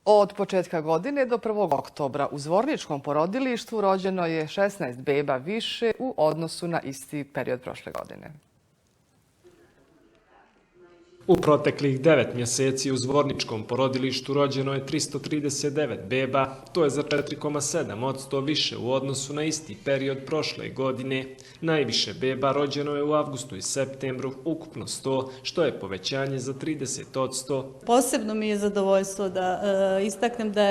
Od početka godine do 1. oktobra u Zvorničkom porodilištu rođeno je 16 beba više u odnosu na isti period prošle godine. U proteklih 9 mjeseci u Zvorničkom porodilištu rođeno je 339 beba, to je za 4,7% više u odnosu na isti period prošle godine. Najviše beba rođeno je u avgustu i septembru, ukupno 100, što je povećanje za 30%. Posebno mi je zadovoljstvo da istaknem da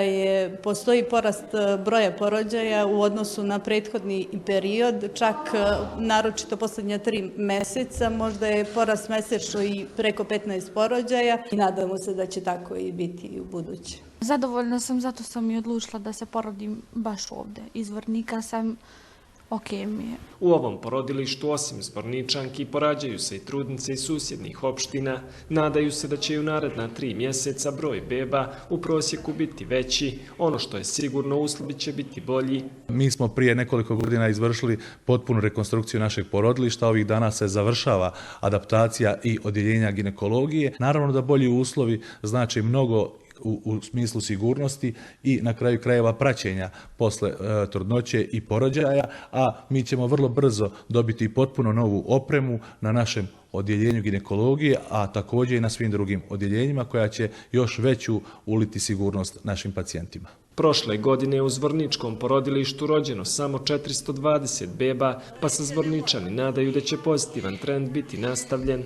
postoji porast broja porođaja u odnosu na prethodni period, čak naročito posljednja 3 mjeseca, možda je porast mjesečno i preko 15 porođaja i nadamo se da će tako i biti i u buduće. Zadovoljna sam, zato sam i odlučila da se porodim baš ovdje. Iz Zvornika sam, ok mi je. U ovom porodilištu osim Zvorničanki porađaju se i trudnice iz susjednih opština. Nadaju se da će i u naredna 3 mjeseca broj beba u prosjeku biti veći. Ono što je sigurno, uslovi će biti bolji. Mi smo prije nekoliko godina izvršili potpunu rekonstrukciju našeg porodilišta. Ovih dana se završava adaptacija i odjeljenja ginekologije. Naravno da bolji uslovi znači mnogo u smislu sigurnosti i na kraju krajeva praćenja posle trudnoće i porođaja, a mi ćemo vrlo brzo dobiti potpuno novu opremu na našem odjeljenju ginekologije, a također i na svim drugim odjeljenjima koja će još veću uliti sigurnost našim pacijentima. Prošle godine je u Zvorničkom porodilištu rođeno samo 420 beba, pa se Zvorničani nadaju da će pozitivan trend biti nastavljen.